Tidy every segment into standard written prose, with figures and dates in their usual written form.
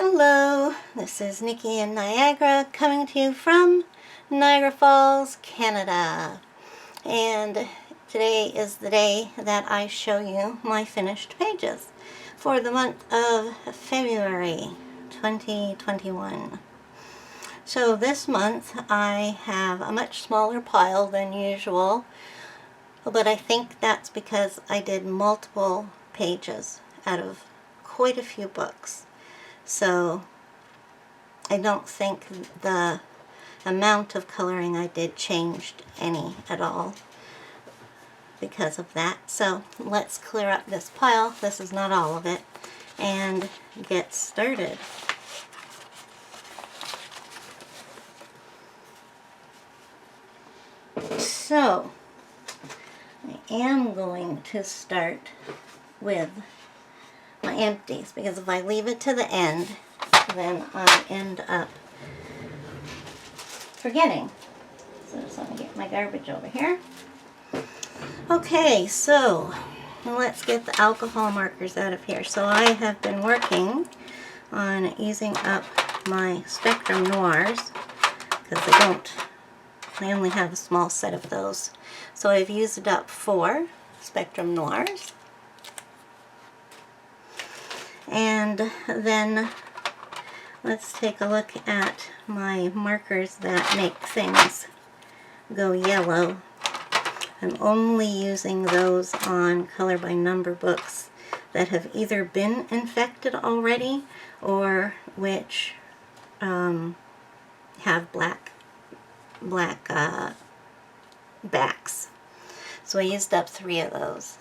Hello, this is Nikki in Niagara coming to you from Niagara Falls, Canada. And today is the day that I show you my finished pages for the month of February 2021. So this month I have a much smaller pile than usual, but I think that's because I did multiple pages out of quite a few books. So I don't think the amount of coloring I did changed any at all because of that. So let's clear up this pile, this is not all of it, and get started. So I am going to start with my empties, because if I leave it to the end, then I end up forgetting. So just let me get my garbage over here. Okay, so let's get the alcohol markers out of here. So I have been working on using up my Spectrum Noirs, because I only have a small set of those. So I've used up 4 Spectrum Noirs. And then let's take a look at my markers that make things go yellow. I'm only using those on color by number books that have either been infected already or which have black backs. So I used up 3 of those.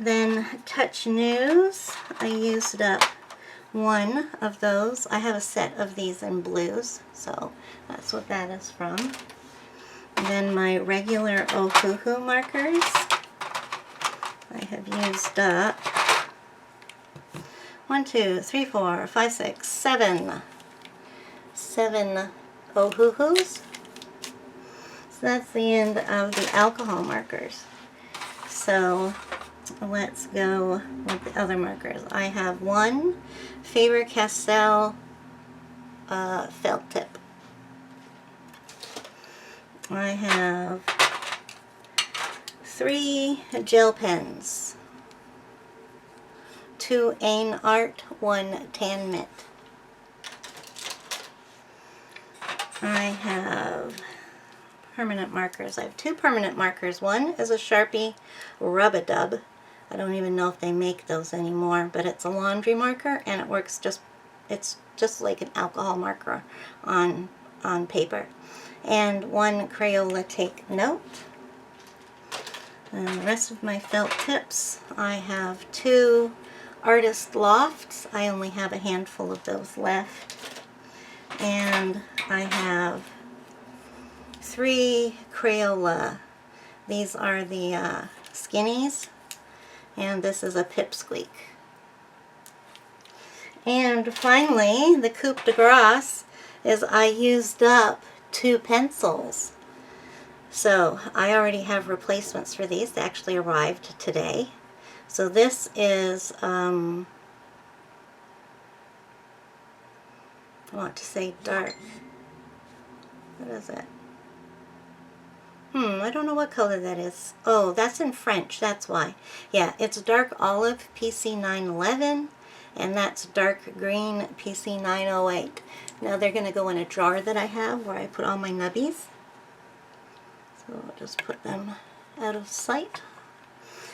Then Touch News, I used up 1 of those. I have a set of these in blues, so that's what that is from. And then my regular Ohuhu markers, I have used up 1, 2, 3, 4, 5, 6, 7 Ohuhus. So that's the end of the alcohol markers. So let's go with the other markers. I have 1 Faber-Castell felt tip. I have 3 gel pens. 2 Ain Art, 1 Tan Mint. I have permanent markers. I have 2 permanent markers. One is a Sharpie Rub-a-Dub. I don't even know if they make those anymore, but it's a laundry marker and it works it's just like an alcohol marker on paper. And 1 Crayola Take Note. And the rest of my felt tips, I have 2 Artist Lofts. I only have a handful of those left. And I have 3 Crayola. These are the skinnies. And this is a Pipsqueak. And finally, the coup de grace is I used up 2 pencils. So I already have replacements for these. They actually arrived today. So this is, I want to say dark. What is it? I don't know what color that is. Oh, that's in French, that's why. Yeah, it's dark olive PC 911, and that's dark green PC 908. Now they're going to go in a drawer that I have where I put all my nubbies. So I'll just put them out of sight.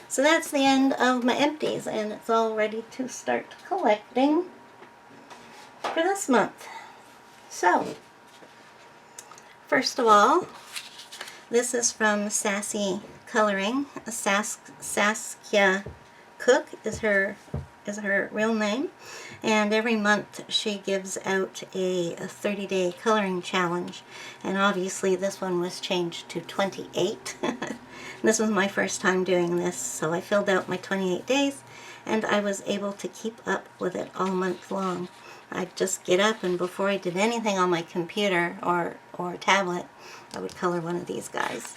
So that's the end of my empties, and it's all ready to start collecting for this month. So, first of all, this is from Sassy Coloring. Saskia Cook is her real name, and every month she gives out a 30-day coloring challenge, and obviously this one was changed to 28. This was my first time doing this, so I filled out my 28 days, and I was able to keep up with it all month long. I'd just get up, and before I did anything on my computer or tablet, I would color one of these guys.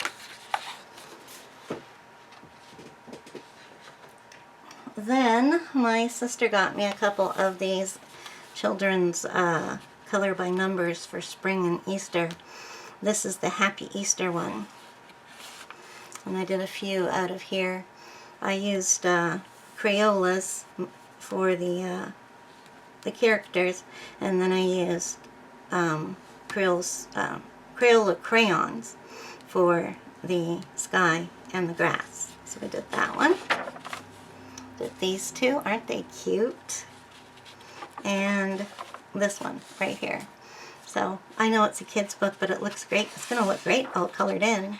then my sister got me a couple of these children's color by numbers for spring and Easter. This is the Happy Easter one. And I did a few out of here. I used Crayolas for the characters, and then I used Crayola crayons for the sky and the grass. So we did that one. Did these two. Aren't they cute? And this one right here. So I know it's a kid's book, but it looks great. It's going to look great all colored in.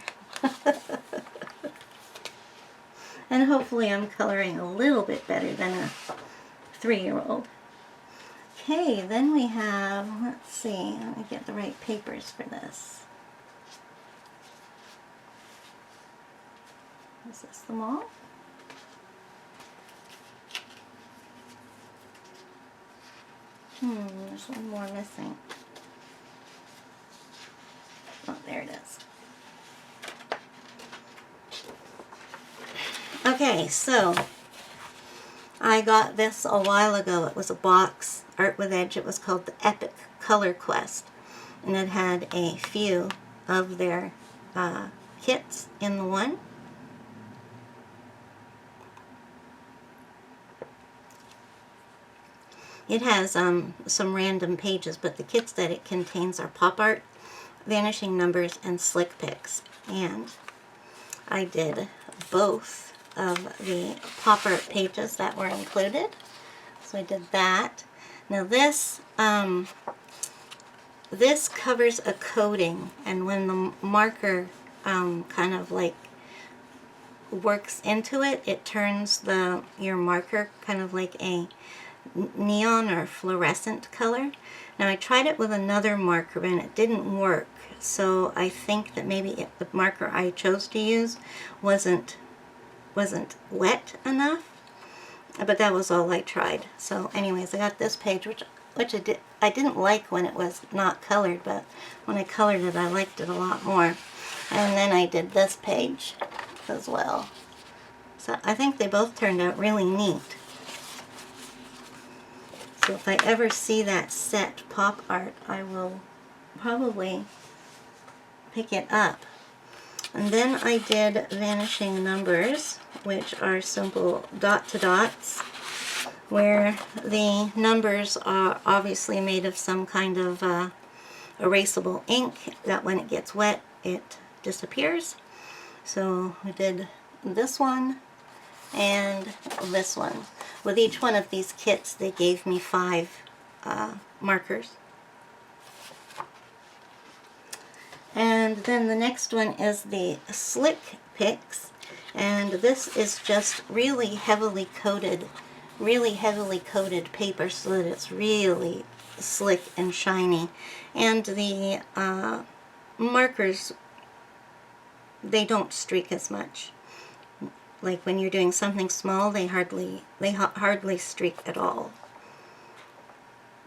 And hopefully I'm coloring a little bit better than a 3-year-old. Okay, then we have, let's see, let me get the right papers for this. Is this them all? There's one more missing. Oh, there it is. Okay, so I got this a while ago. It was a box, Art with Edge. It was called the Epic Color Quest, and it had a few of their kits in the one. It has some random pages, but the kits that it contains are pop art, vanishing numbers, and slick picks. And I did both of the pop art pages that were included. So I did that. Now this this covers a coating, and when the marker kind of like works into it, it turns your marker kind of like a neon or fluorescent color. Now I tried it with another marker and it didn't work, so I think that maybe the marker I chose to use wasn't wet enough, but that was all I tried. So anyways, I got this page, which I didn't like when it was not colored, but when I colored it I liked it a lot more. And then I did this page as well. So I think they both turned out really neat. So if I ever see that set pop art, I will probably pick it up. And then I did vanishing numbers, which are simple dot-to-dots, where the numbers are obviously made of some kind of erasable ink that when it gets wet, it disappears. So I did this one and this one. With each one of these kits, they gave me 5 markers. And then the next one is the Slick Picks, and this is just really heavily coated paper so that it's really slick and shiny. And the markers, they don't streak as much. Like when you're doing something small, they hardly streak at all.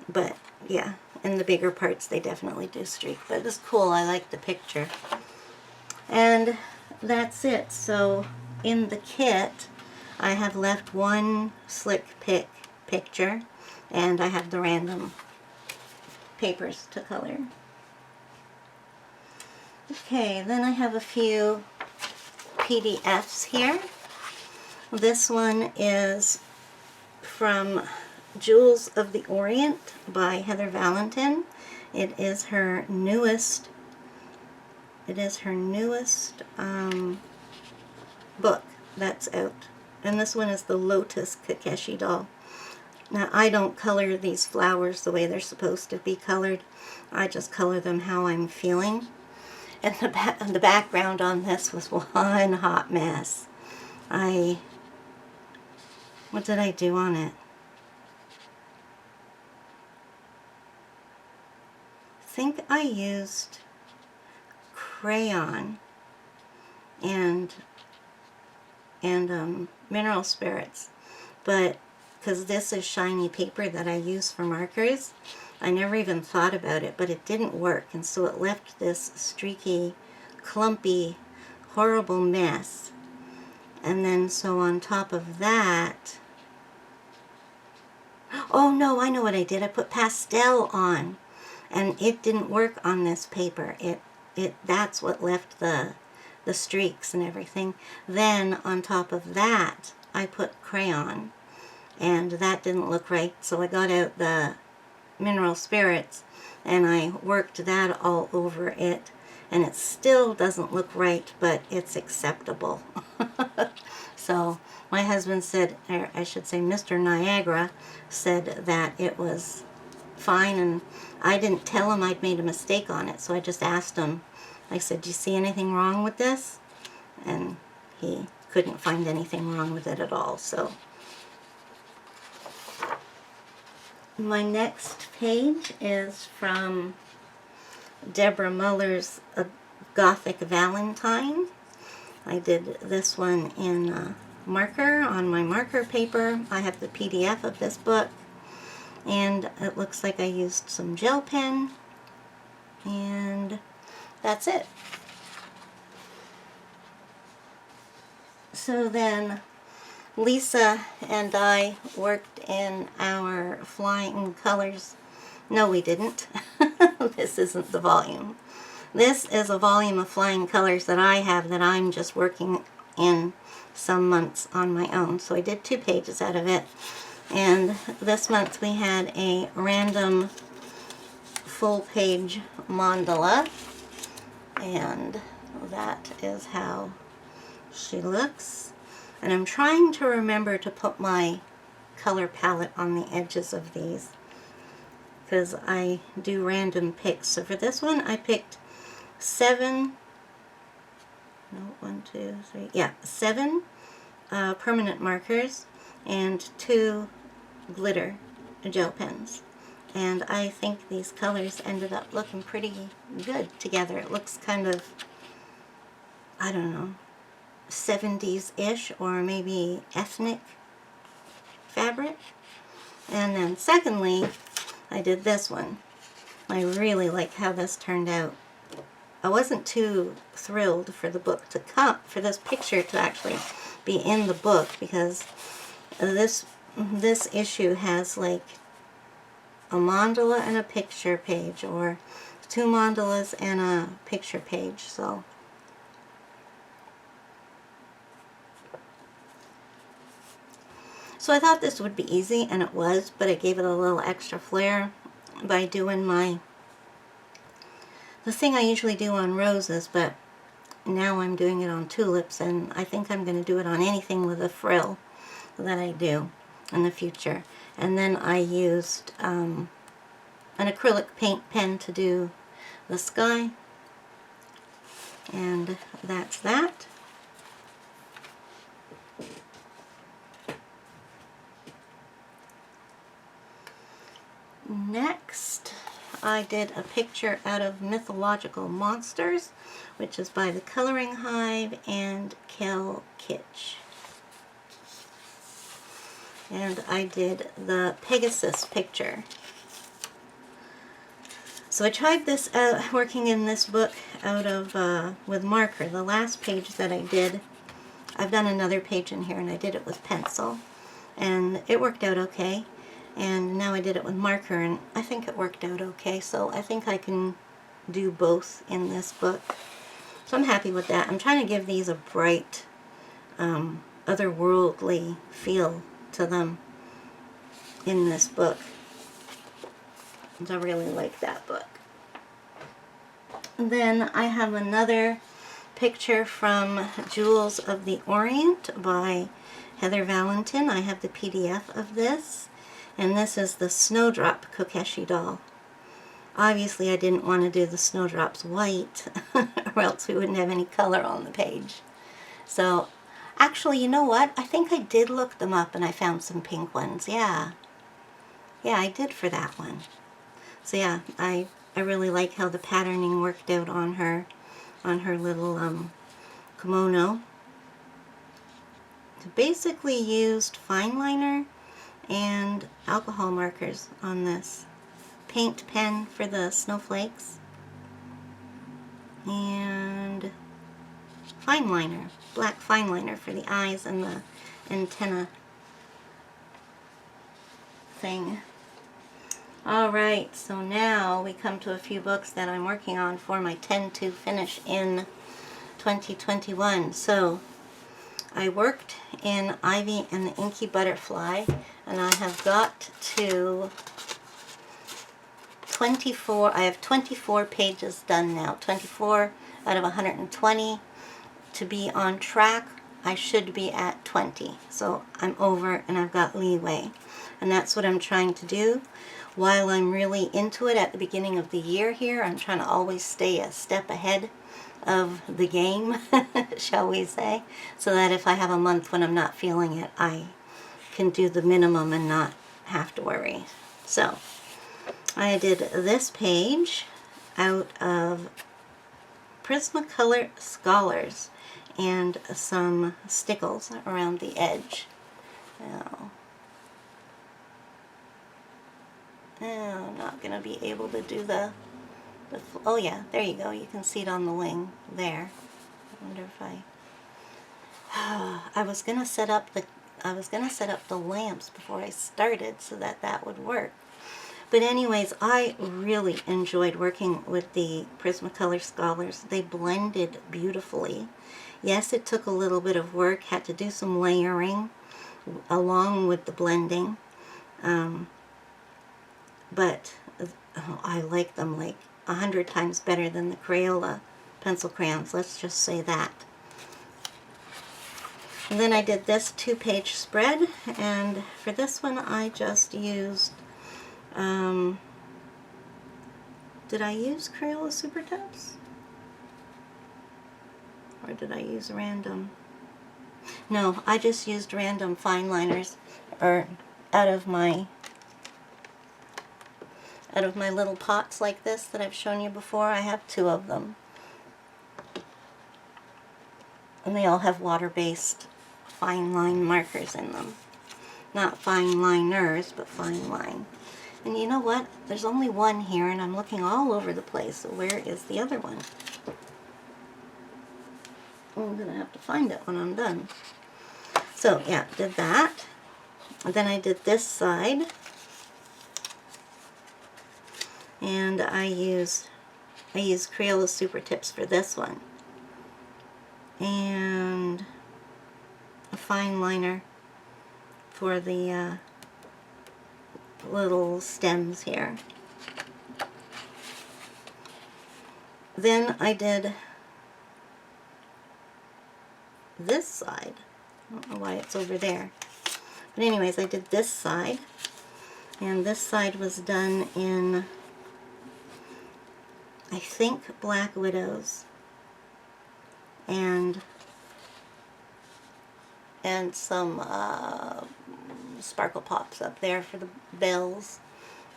But yeah, in the bigger parts they definitely do streak. But it's cool, I like the picture. And that's it. So in the kit I have left one slick pick picture, and I have the random papers to color. Okay, then I have a few PDFs here. This one is from Jewels of the Orient by Heather Valentine. It is her newest book that's out. And this one is the Lotus Kakeshi doll. Now I don't color these flowers the way they're supposed to be colored. I just color them how I'm feeling. And the background on this was one hot mess. What did I do on it? I think I used crayon and mineral spirits, but because this is shiny paper that I use for markers, I never even thought about it, but it didn't work, and so it left this streaky, clumpy, horrible mess. And then so on top of that, Oh no, I know what I did. I put pastel on, and it didn't work on this paper. That's what left the streaks and everything. Then on top of that, I put crayon, and that didn't look right. So I got out the mineral spirits and I worked that all over it, and it still doesn't look right, but it's acceptable. So my husband said, or I should say Mr. Niagara said that it was fine, and I didn't tell him I'd made a mistake on it, so I just asked him. I said, do you see anything wrong with this? And he couldn't find anything wrong with it at all. So my next page is from Deborah Mueller's Gothic Valentine. I did this one in marker on my marker paper. I have the PDF of this book, and it looks like I used some gel pen, and that's it. So then Lisa and I worked in our Flying Colors. No, we didn't. This isn't the volume. This is a volume of Flying Colors that I have that I'm just working in some months on my own. So I did 2 pages out of it. And this month we had a random full-page mandala. And that is how she looks. And I'm trying to remember to put my color palette on the edges of these, because I do random picks. So for this one I picked 7 permanent markers and 2 glitter gel pens. And I think these colors ended up looking pretty good together. It looks kind of, I don't know, 70s-ish or maybe ethnic fabric. And then secondly, I did this one. I really like how this turned out. I wasn't too thrilled for the book to come, for this picture to actually be in the book, because this issue has like a mandala and a picture page, or 2 mandalas and a picture page. So I thought this would be easy, and it was, but I gave it a little extra flair by doing the thing I usually do on roses, but now I'm doing it on tulips, and I think I'm going to do it on anything with a frill that I do in the future. And then I used an acrylic paint pen to do the sky, and that's that. Next, I did a picture out of Mythological Monsters, which is by the Coloring Hive and Kel Kitsch. And I did the Pegasus picture. So I tried this out, working in this book out of with marker. The last page that I did, I've done another page in here, and I did it with pencil, and it worked out okay. And now I did it with marker, and I think it worked out okay. So I think I can do both in this book. So I'm happy with that. I'm trying to give these a bright, otherworldly feel to them in this book. I really like that book. And then I have another picture from Jewels of the Orient by Heather Valentine. I have the PDF of this. And this is the Snowdrop Kokeshi doll. Obviously I didn't want to do the snowdrops white, or else we wouldn't have any color on the page. So, actually, you know what? I think I did look them up, and I found some pink ones. Yeah, I did for that one. So yeah, I really like how the patterning worked out on her little kimono. So basically used fine liner and alcohol markers on this. Paint pen for the snowflakes. And fine liner, black fine liner for the eyes and the antenna. thing. Alright, so now we come to a few books that I'm working on for my 10 to finish in 2021. So I worked in Ivy and the Inky Butterfly, and I have got to 24. I have 24 pages done now. 24 out of 120. To be on track, I should be at 20. So I'm over and I've got leeway. And that's what I'm trying to do. While I'm really into it at the beginning of the year here, I'm trying to always stay a step ahead of the game, shall we say, so that if I have a month when I'm not feeling it, I can do the minimum and not have to worry. So I did this page out of Prismacolor Scholars and some stickles around the edge. Now, I'm not going to be able to do the oh yeah, there you go. You can see it on the wing there. I wonder if I was going to set up the lamps before I started so that that would work. But anyways, I really enjoyed working with the Prismacolor Scholars. They blended beautifully. Yes, it took a little bit of work. Had to do some layering along with the blending. But I like them like 100 times better than the Crayola pencil crayons. Let's just say that. And then I did this 2-page spread, and for this one I just used, did I use Crayola Super Tips? Or did I use random? No, I just used random fine liners, or out of my little pots like this that I've shown you before. I have 2 of them. And they all have water-based fine line markers in them. Not fine liners, but fine line. And you know what? There's only one here, and I'm looking all over the place. So where is the other one? I'm going to have to find it when I'm done. So, yeah, did that. And then I did this side. And I used Crayola Super Tips for this one. And a fine liner for the little stems here. Then I did this side. I don't know why it's over there. But anyways, I did this side. And this side was done in, I think, Black Widows and some sparkle pops up there for the bells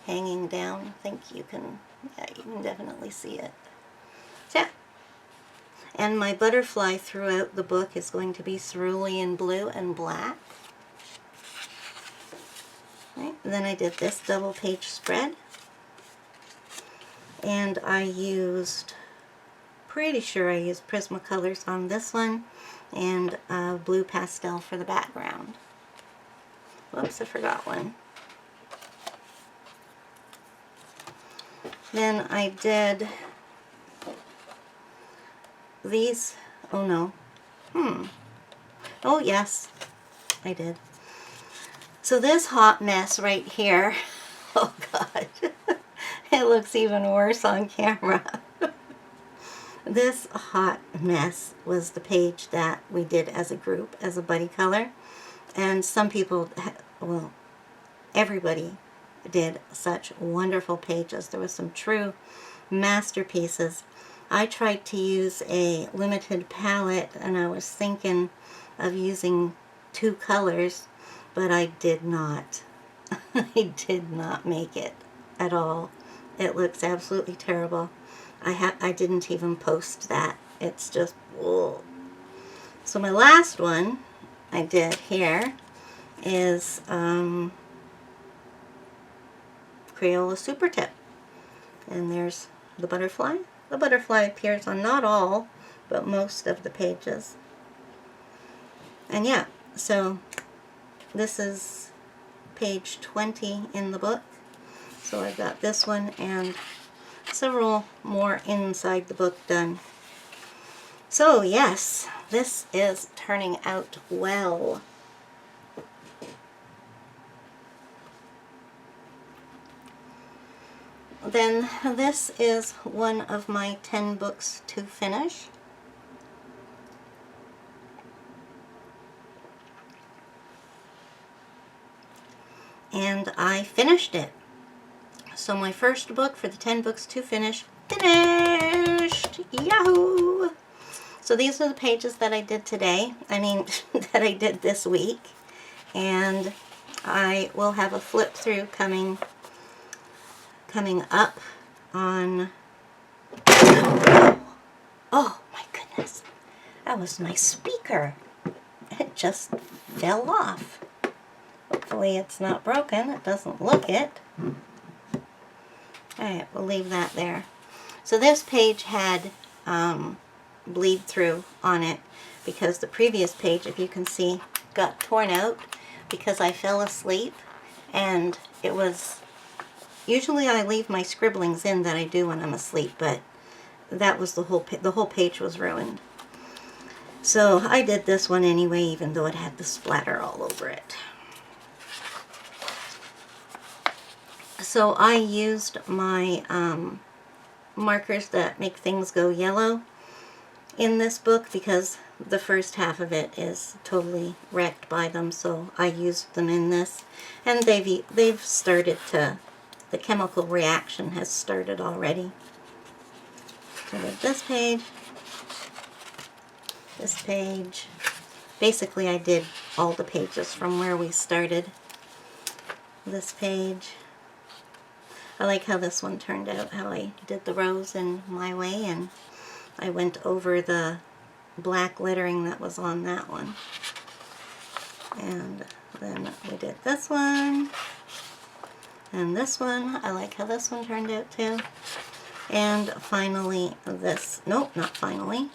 hanging down. I think you can, yeah, you can definitely see it. So, yeah. And my butterfly throughout the book is going to be cerulean blue and black. Right. And then I did this double-page spread. And I used, pretty sure I used Prismacolors on this one, and blue pastel for the background. Whoops, I forgot one. Then I did these, oh no, oh yes, I did. So this hot mess right here, oh god, it looks even worse on camera. This hot mess was the page that we did as a group, as a buddy color. And some people, well, everybody did such wonderful pages. There was some true masterpieces. I tried to use a limited palette, and I was thinking of using 2 colors, but I did not. I did not make it at all. It looks absolutely terrible. I didn't even post that. It's just, whoa. So my last one I did here is Crayola Super Tip. And there's the butterfly. The butterfly appears on not all, but most of the pages. And yeah, so this is page 20 in the book. So I've got this one and several more inside the book done. So yes, this is turning out well. Then this is one of my 10 books to finish. And I finished it. So my first book for the 10 books to finish, finished! Yahoo! So these are the pages that I did today. I mean, that I did this week. And I will have a flip through coming up on... Oh my goodness. That was my speaker. It just fell off. Hopefully it's not broken. It doesn't look it. Alright, we'll leave that there. So this page had bleed through on it because the previous page, if you can see, got torn out because I fell asleep, and it was... Usually I leave my scribblings in that I do when I'm asleep, but that was the whole page was ruined. So I did this one anyway, even though it had the splatter all over it. So I used my markers that make things go yellow in this book because the first half of it is totally wrecked by them, so I used them in this. And they've started to... The chemical reaction has started already. So with this page, this page. Basically, I did all the pages from where we started. This page. I like how this one turned out, how I did the rows in my way, and I went over the black lettering that was on that one. And then we did this one. And this one, I like how this one turned out too. And finally this, nope, not finally.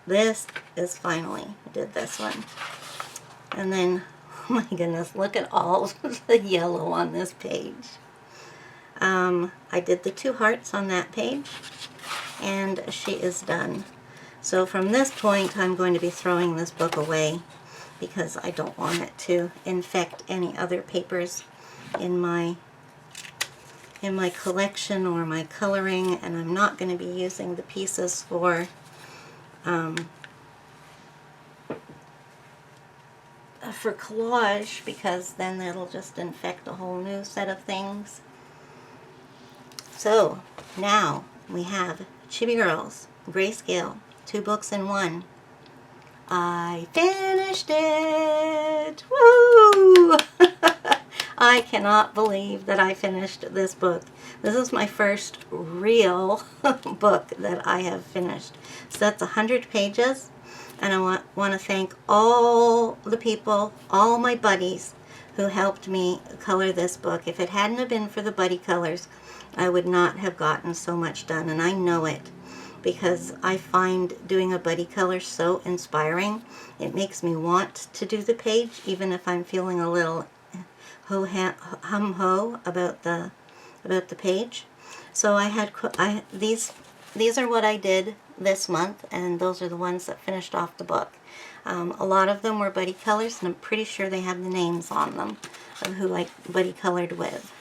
This is finally, I did this one. And then, oh my goodness, look at all the yellow on this page. I did the 2 hearts on that page, and she is done. So from this point, I'm going to be throwing this book away, because I don't want it to infect any other papers in my collection or my coloring, and I'm not going to be using the pieces for collage, because then it'll just infect a whole new set of things. So now we have Chibi Girls, Grayscale, 2 books in 1. I finished it! Woo! I cannot believe that I finished this book. This is my first real book that I have finished. So that's 100 pages, and I want to thank all the people, all my buddies who helped me color this book. If it hadn't have been for the buddy colors, I would not have gotten so much done, and I know it, because I find doing a buddy color so inspiring. It makes me want to do the page, even if I'm feeling a little hum-ho about the page. So these are what I did this month, and those are the ones that finished off the book. A lot of them were buddy colors, and I'm pretty sure they have the names on them of who I buddy colored with.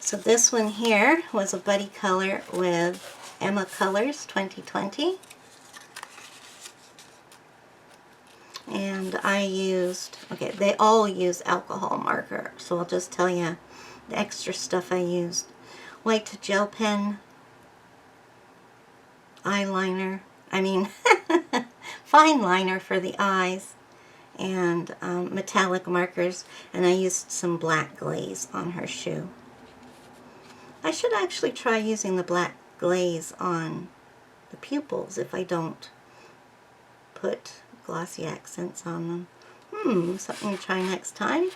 So this one here was a buddy color with Emma Colors 2020. And I used, okay, they all use alcohol marker, so I'll just tell you the extra stuff I used. White gel pen, eyeliner, fine liner for the eyes, and metallic markers, and I used some black glaze on her shoe. I should actually try using the black glaze on the pupils if I don't put glossy accents on them. Something to try next time.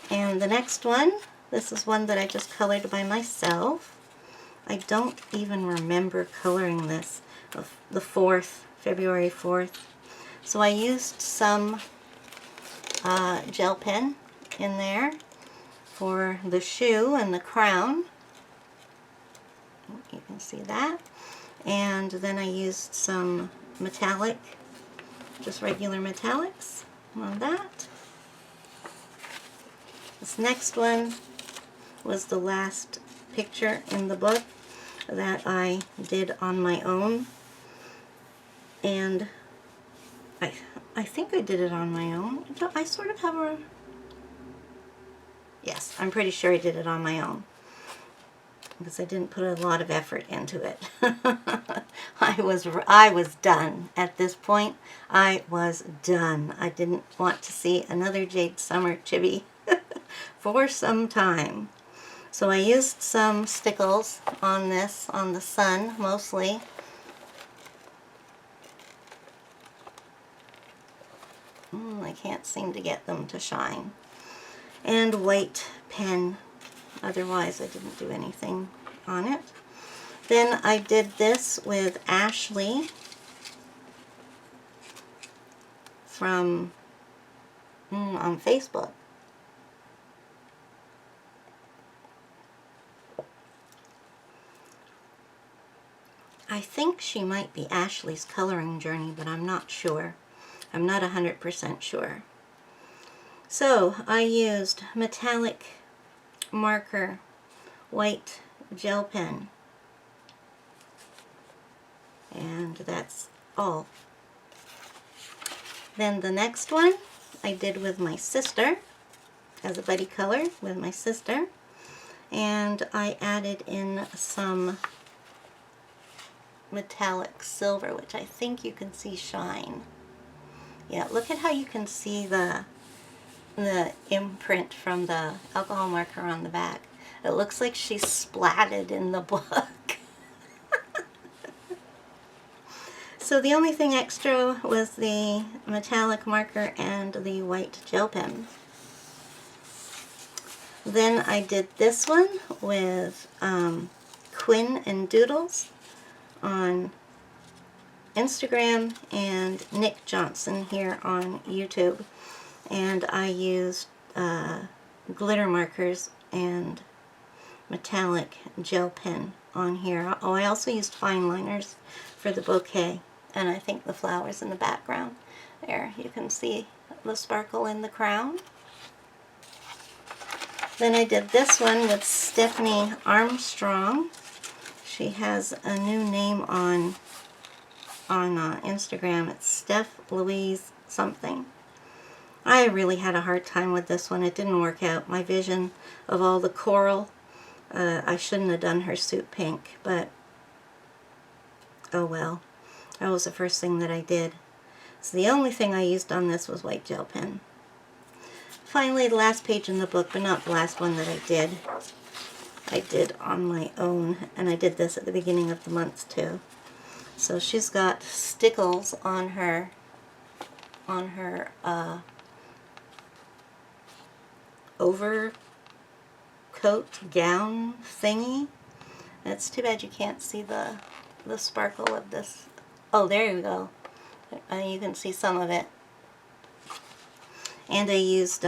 And the next one, this is one that I just colored by myself. I don't even remember coloring this, the 4th, February 4th. So I used some gel pen in there for the shoe and the crown. You can see that. And then I used some metallic, just regular metallics on that. This next one was the last picture in the book that I did on my own. And I think I did it on my own. I sort of have a... Yes, I'm pretty sure I did it on my own, because I didn't put a lot of effort into it. I was done at this point. I was done. I didn't want to see another Jade Summer chibi for some time. So I used some stickles on this, on the sun mostly. I can't seem to get them to shine. And white pen. Otherwise I didn't do anything on it. Then I did this with Ashley from on Facebook. I think she might be Ashley's coloring journey, but I'm not sure. I'm not 100% sure. So I used metallic marker, white gel pen, and that's all. Then the next one I did with my sister as a buddy color with my sister, and I added in some metallic silver, which I think you can see shine. Yeah, look at how you can see the imprint from the alcohol marker on the back. It looks like she's splatted in the book. So the only thing extra was the metallic marker and the white gel pen. Then I did this one with Quinn and Doodles on Instagram and Nick Johnson here on YouTube. And I used glitter markers and metallic gel pen on here. Oh, I also used fine liners for the bouquet. And I think the flowers in the background. There, you can see the sparkle in the crown. Then I did this one with Stephanie Armstrong. She has a new name on Instagram. It's Steph Louise something. I really had a hard time with this one. It didn't work out. My vision of all the coral, I shouldn't have done her suit pink, but oh well. That was the first thing that I did. So the only thing I used on this was white gel pen. Finally, the last page in the book, but not the last one that I did on my own, and I did this at the beginning of the month too. So she's got stickles on her overcoat gown thingy. It's too bad you can't see the sparkle of this. Oh, there you go. You can see some of it. And I used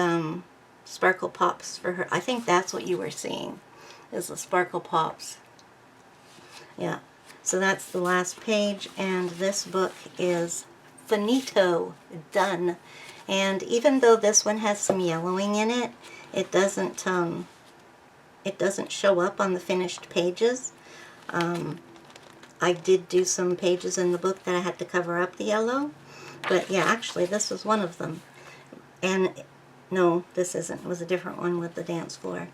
sparkle pops for her. I think that's what you were seeing, is the sparkle pops. Yeah. So that's the last page, and this book is finito, done. And even though this one has some yellowing in it, it doesn't show up on the finished pages. I did do some pages in the book that I had to cover up the yellow, but yeah, actually this was one of them. And no, this isn't. It was a different one with the dance floor.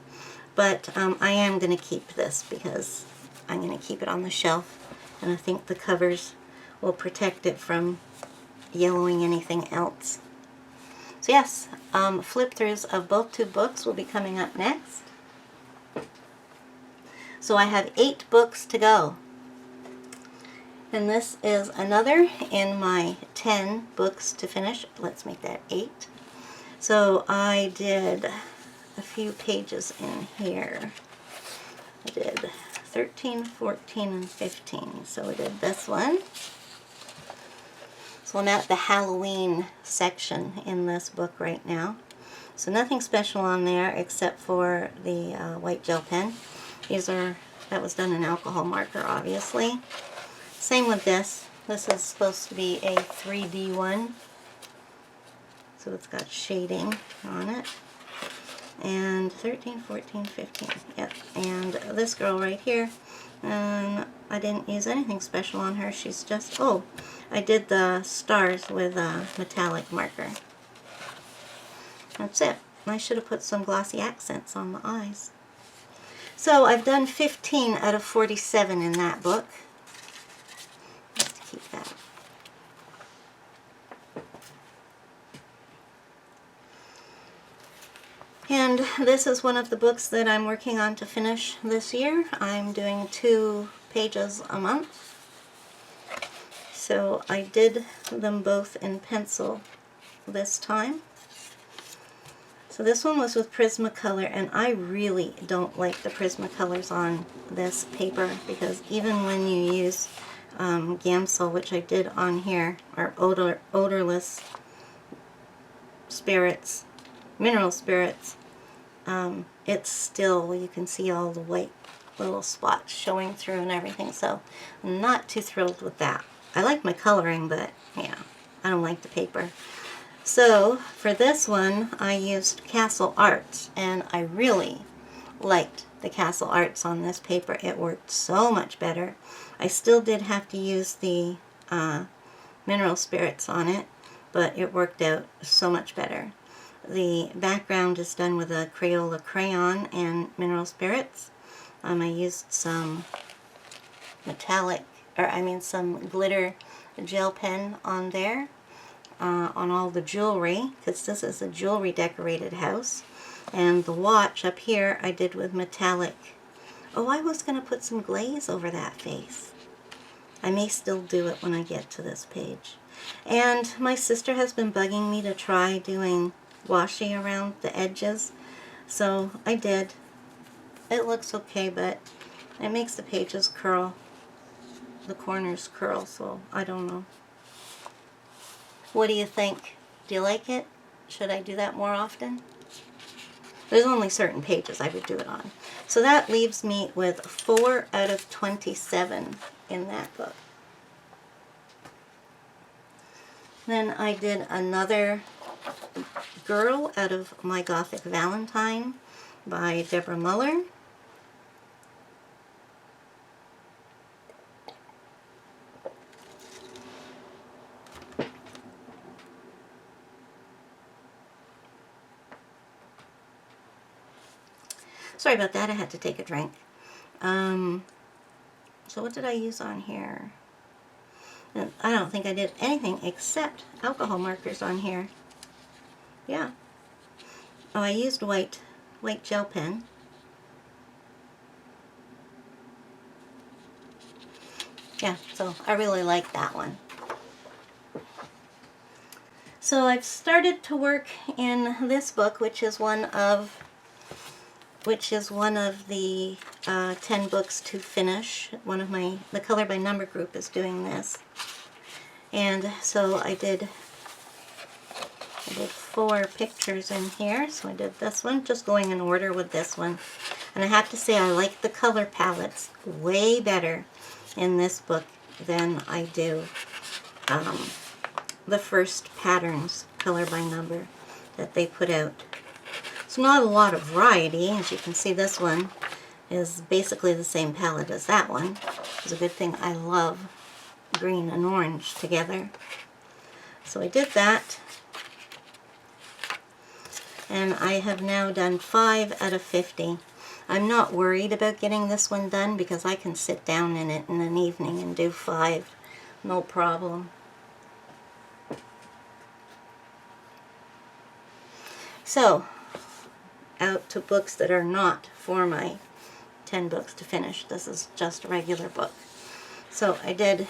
But I am going to keep this because I'm going to keep it on the shelf, and I think the covers will protect it from yellowing anything else. So yes, flip-throughs of both two books will be coming up next. So I have 8 books to go. And this is another in my 10 books to finish. Let's make that 8. So I did a few pages in here. I did 13, 14, and 15. So we did this one. So I'm at the Halloween section in this book right now. So nothing special on there except for the white gel pen. That was done in alcohol marker, obviously. Same with this. This is supposed to be a 3D one. So it's got shading on it. And 13, 14, 15. Yep. And this girl right here, I didn't use anything special on her. She's just, oh, I did the stars with a metallic marker. That's it. I should have put some glossy accents on the eyes. So I've done 15 out of 47 in that book. Let's keep that. And this is one of the books that I'm working on to finish this year. I'm doing 2 pages a month. So I did them both in pencil this time. So this one was with Prismacolor, and I really don't like the Prismacolors on this paper, because even when you use Gamsol, which I did on here, or odorless spirits, mineral spirits, it's still, you can see all the white little spots showing through and everything, so I'm not too thrilled with that. I like my coloring, but yeah, I don't like the paper. So for this one, I used Castle Arts, and I really liked the Castle Arts on this paper. It worked so much better. I still did have to use the mineral spirits on it, but it worked out so much better. The background is done with a Crayola crayon and mineral spirits. I used some some glitter gel pen on there, on all the jewelry, because this is a jewelry decorated house. And the watch up here I did with metallic. Oh, I was going to put some glaze over that face. I may still do it when I get to this page. And my sister has been bugging me to try doing washi around the edges, so I did. It looks okay, but it makes the pages curl, the corners curl, so I don't know. What do you think? Do you like it? Should I do that more often? There's only certain pages I would do it on. So that leaves me with 4 out of 27 in that book. Then I did another girl out of my Gothic Valentine by Deborah Mueller. Sorry about that, I had to take a drink. So what did I use on here? And I don't think I did anything except alcohol markers on here. Yeah. Oh, I used white gel pen. Yeah, so I really like that one. So I've started to work in this book, which is one of the 10 books to finish. The Color by Number group is doing this. And so I did 4 pictures in here. So I did this one, just going in order with this one. And I have to say I like the color palettes way better in this book than I do the first patterns, Color by Number, that they put out. It's not a lot of variety. As you can see, this one is basically the same palette as that one. It's a good thing I love green and orange together. So I did that. And I have now done 5 out of 50. I'm not worried about getting this one done because I can sit down in it in an evening and do 5. No problem. So, out to books that are not for my 10 books to finish. This is just a regular book. So I did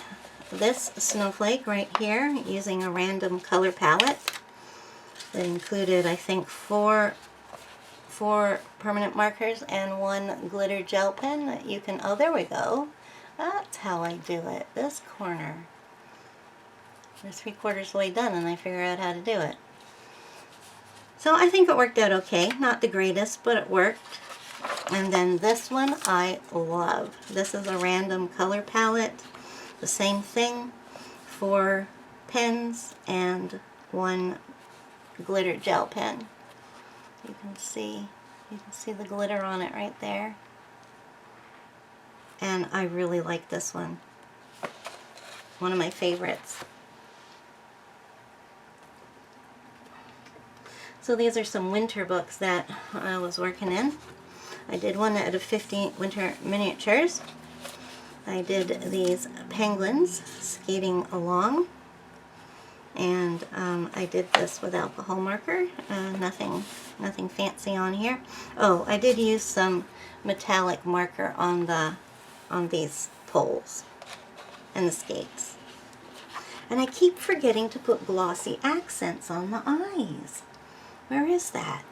this snowflake right here using a random color palette that included, I think, 4 permanent markers and 1 glitter gel pen that you can, oh, there we go. That's how I do it, this corner. We're 3/4 of the way done and I figure out how to do it. So I think it worked out okay. Not the greatest, but it worked. And then this one I love. This is a random color palette. The same thing, 4 pens and 1 glitter gel pen. You can see the glitter on it right there. And I really like this one. One of my favorites. So these are some winter books that I was working in. I did one out of 50 winter miniatures. I did these penguins skating along. And I did this with alcohol marker. Nothing fancy on here. Oh, I did use some metallic marker on these poles and the skates. And I keep forgetting to put glossy accents on the eyes. Where is that?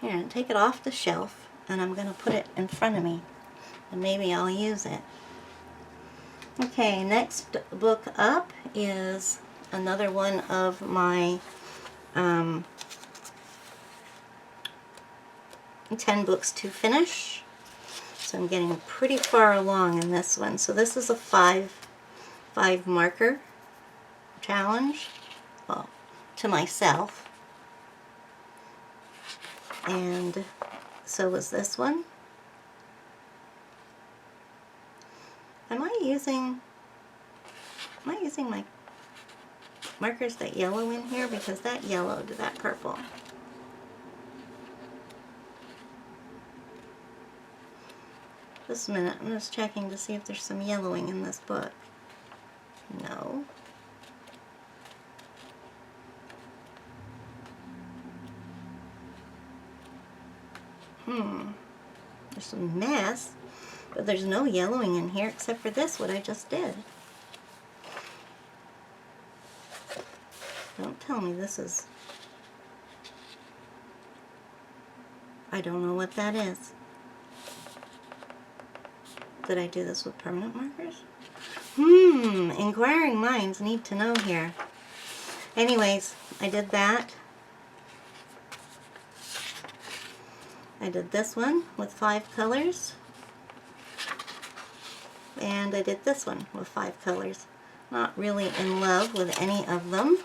Here, take it off the shelf, and I'm going to put it in front of me, and maybe I'll use it. Okay, next book up is another one of my 10 books to finish. So I'm getting pretty far along in this one. So this is a 5 marker challenge, well, to myself. And so was this one. Am I using my markers that yellow in here? Because that yellowed that purple. Just a minute, I'm just checking to see if there's some yellowing in this book. No. There's some mess, but there's no yellowing in here except for this, what I just did. Don't tell me this is... I don't know what that is. Did I do this with permanent markers? Inquiring minds need to know here. Anyways, I did that. I did this one with 5 colors. And I did this one with 5 colors. Not really in love with any of them.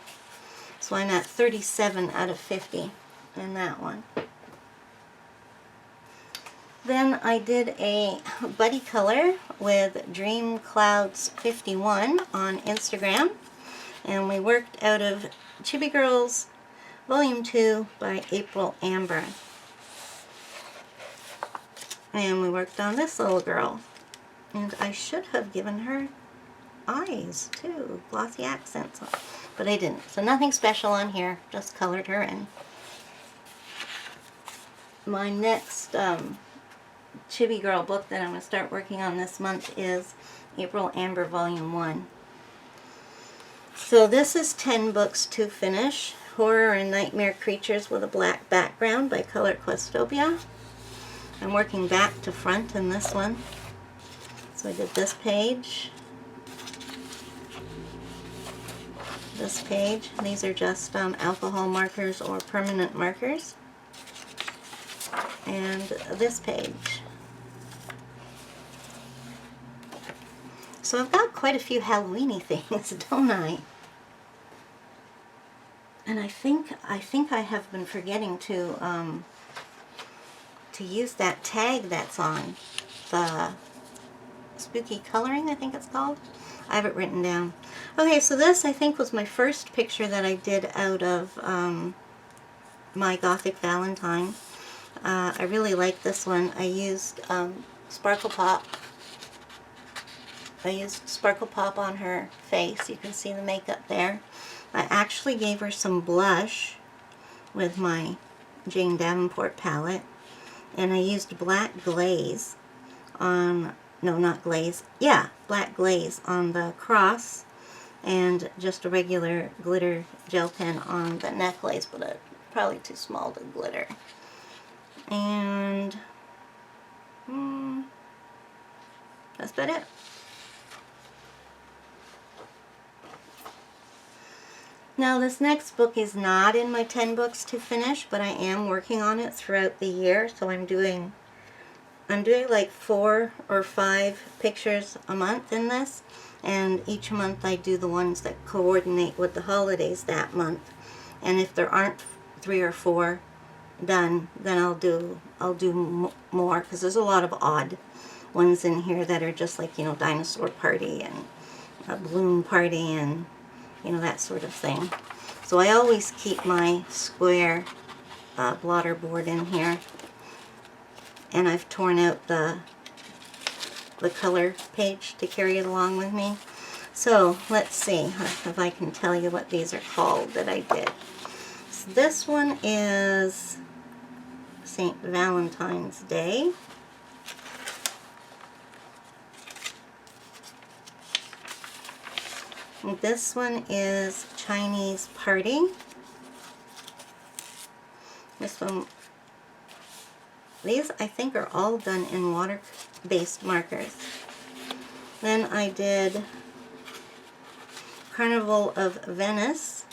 So I'm at 37 out of 50 in that one. Then I did a buddy color with Dream Clouds 51 on Instagram. And we worked out of Chibi Girls Volume 2 by April Amber. And we worked on this little girl. And I should have given her eyes too, glossy accents, but I didn't. So nothing special on here, just colored her in. My next Chibi Girl book that I'm going to start working on this month is April Amber Volume 1. So this is 10 books to finish. Horror and Nightmare Creatures with a Black Background by Color Questopia. I'm working back to front in this one. So I did this page. This page. These are just alcohol markers or permanent markers. And this page. So I've got quite a few Halloween-y things, don't I? And I think I have been forgetting to use that tag that's on the spooky coloring, I think it's called. I have it written down. Okay, so this I think was my first picture that I did out of my Gothic Valentine. I really like this one. I used Sparkle Pop. I used Sparkle Pop on her face. You can see the makeup there. I actually gave her some blush with my Jane Davenport palette. And I used black glaze on, no, not glaze, yeah, black glaze on the cross, and just a regular glitter gel pen on the necklace, but probably too small to glitter. And that's about it. Now this next book is not in my 10 books to finish, but I am working on it throughout the year. So I'm doing like 4 or 5 pictures a month in this, and each month I do the ones that coordinate with the holidays that month. And if there aren't 3 or 4 done, then I'll do more, because there's a lot of odd ones in here that are just like, you know, dinosaur party and a balloon party and, you know, that sort of thing. So I always keep my square blotter board in here, and I've torn out the color page to carry it along with me. So let's see if I can tell you what these are called that I did. So this one is St. Valentine's Day. And this one is Chinese Party. This one, these I think are all done in water-based markers. Then I did Carnival of Venice.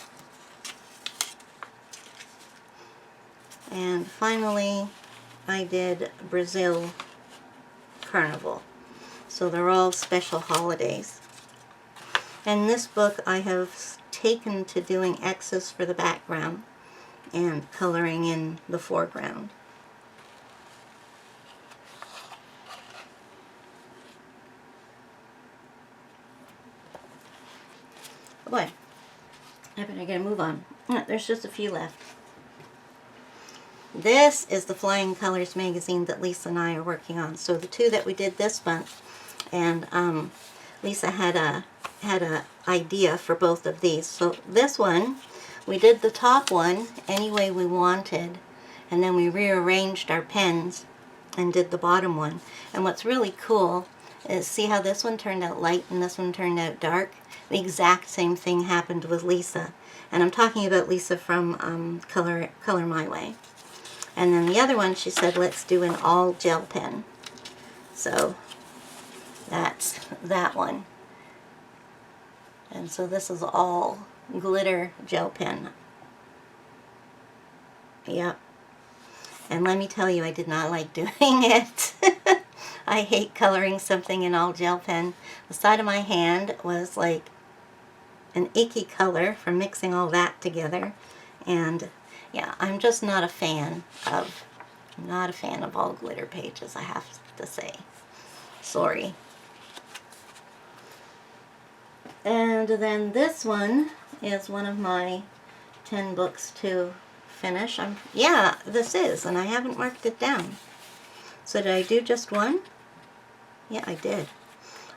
And finally, I did Brazil Carnival. So they're all special holidays. And this book I have taken to doing X's for the background and coloring in the foreground. Oh boy, I better get a move on. There's just a few left. This is the Flying Colors magazine that Lisa and I are working on. So the 2 that we did this month, and Lisa had a idea for both of these. So this one, we did the top one any way we wanted, and then we rearranged our pens and did the bottom one. And what's really cool is, see how this one turned out light and this one turned out dark? The exact same thing happened with Lisa. And I'm talking about Lisa from Color My Way. And then the other one, she said, let's do an all gel pen. So that's that one. And so this is all glitter gel pen. Yep. And let me tell you, I did not like doing it. I hate coloring something in all gel pen. The side of my hand was like an icky color from mixing all that together. And yeah, I'm just not a fan of all glitter pages, I have to say. Sorry. And then this one is one of my 10 books to finish. Yeah, this is, and I haven't marked it down. So did I do just one? Yeah, I did.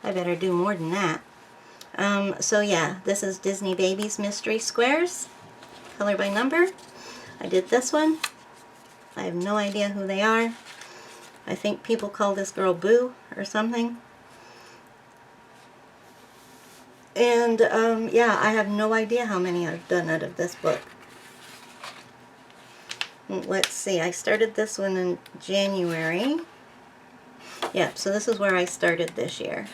I better do more than that. So yeah, this is Disney Babies Mystery Squares, color by number. I did this one. I have no idea who they are. I think people call this girl Boo or something. And yeah, I have no idea how many I've done out of this book. Let's see, I started this one in January. Yeah, so this is where I started this year.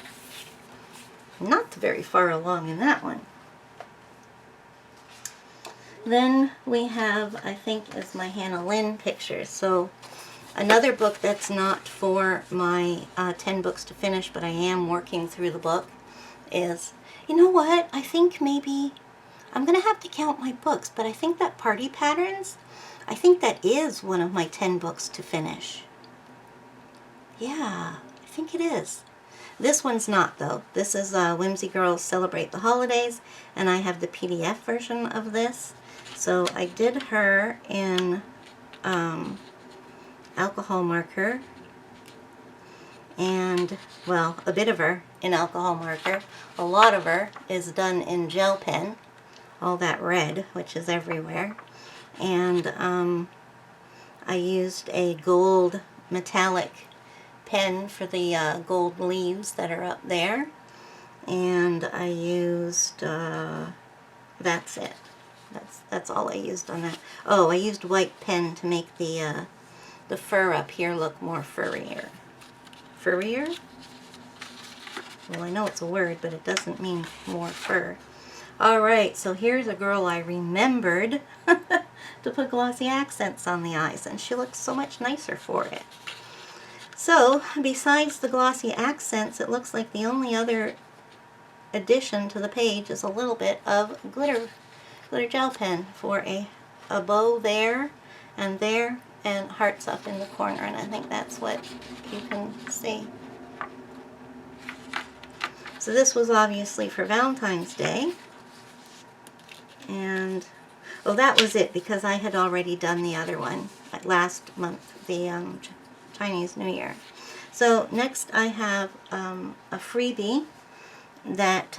Not very far along in that one. Then we have, I think, is my Hannah Lynn pictures. So another book that's not for my 10 books to finish, but I am working through the book, is, you know what, I think maybe, I'm going to have to count my books, but I think that Party Patterns, I think that is one of my 10 books to finish. Yeah, I think it is. This one's not, though. This is Whimsy Girls Celebrate the Holidays, and I have the PDF version of this. So I did her in alcohol marker, and, well, a bit of her in alcohol marker. A lot of her is done in gel pen, all that red, which is everywhere. And I used a gold metallic pen for the gold leaves that are up there. And I used, that's it. That's all I used on that. Oh, I used white pen to make the fur up here look more furrier. Furrier? Well, I know it's a word, but it doesn't mean more fur. Alright, so here's a girl I remembered to put glossy accents on the eyes, and she looks so much nicer for it. So, besides the glossy accents, it looks like the only other addition to the page is a little bit of glitter gel pen for a bow there, and hearts up in the corner, and I think that's what you can see. So this was obviously for Valentine's Day, and oh, that was it, because I had already done the other one last month, the Chinese New Year. So next I have a freebie that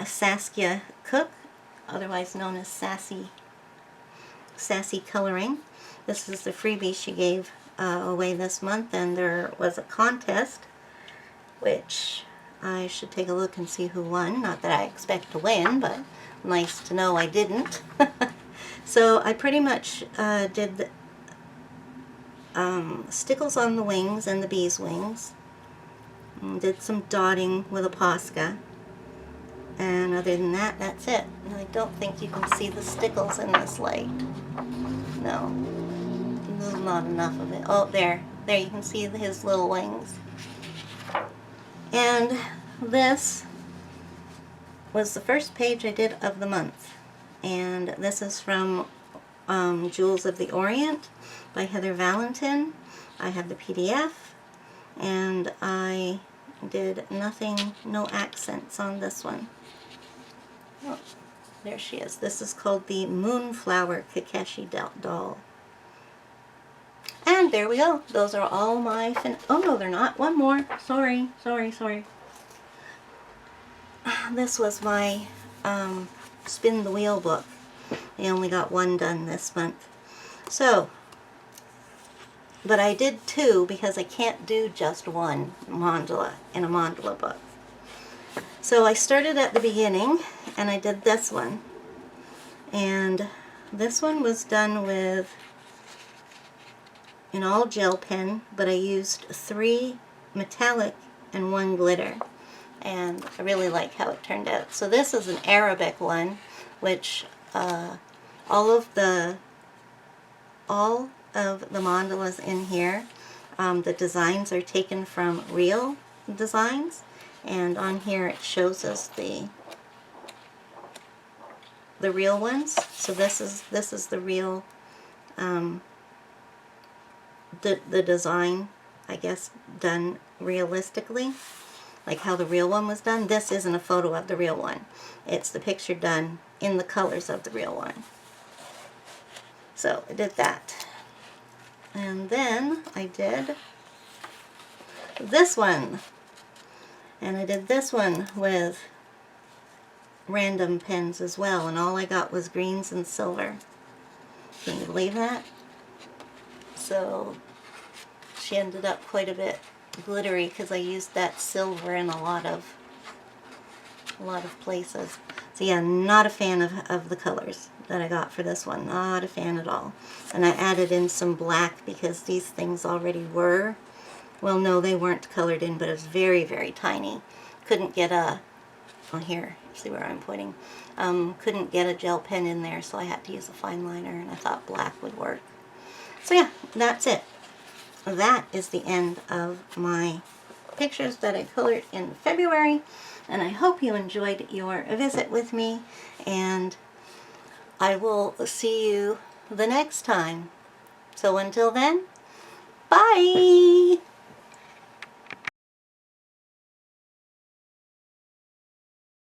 Saskia Cook, otherwise known as Sassy Coloring. This is the freebie she gave away this month, and there was a contest, which I should take a look and see who won. Not that I expect to win, but nice to know I didn't. So I pretty much did the stickles on the wings and the bee's wings. Did some dotting with a Posca. And other than that, that's it. And I don't think you can see the stickles in this light. No. There's not enough of it. Oh, there. There, you can see his little wings. And this was the first page I did of the month. And this is from Jewels of the Orient by Heather Valentine. I have the PDF, and I did nothing, no accents on this one. Oh, there she is. This is called the Moonflower Kakeshi doll. And there we go. Those are all my oh no, they're not. One more. Sorry. This was my Spin the Wheel book. I only got one done this month. So, but I did two because I can't do just one mandala in a mandala book. So I started at the beginning and I did this one. And this one was done with an all gel pen, but I used 3 metallic and 1 glitter. And I really like how it turned out. So this is an Arabic one, which all of the mandalas in here, the designs are taken from real designs, and on here it shows us the real ones. So this is the real the design, I guess, done realistically, like how the real one was done. This isn't a photo of the real one. It's the picture done in the colors of the real one. So I did that. And then I did this one. And I did this one with random pens as well. And all I got was greens and silver. Can you believe that? So she ended up quite a bit glittery because I used that silver in a lot of places. So yeah, not a fan of the colors that I got for this one. Not a fan at all. And I added in some black because these things already were. Well, no, they weren't colored in, but it was very, very tiny. Couldn't get a, oh here, see where I'm pointing. Couldn't get a gel pen in there, so I had to use a fine liner, and I thought black would work. So yeah, that's it. That is the end of my pictures that I colored in February, and I hope you enjoyed your visit with me, and I will see you the next time. So until then, bye!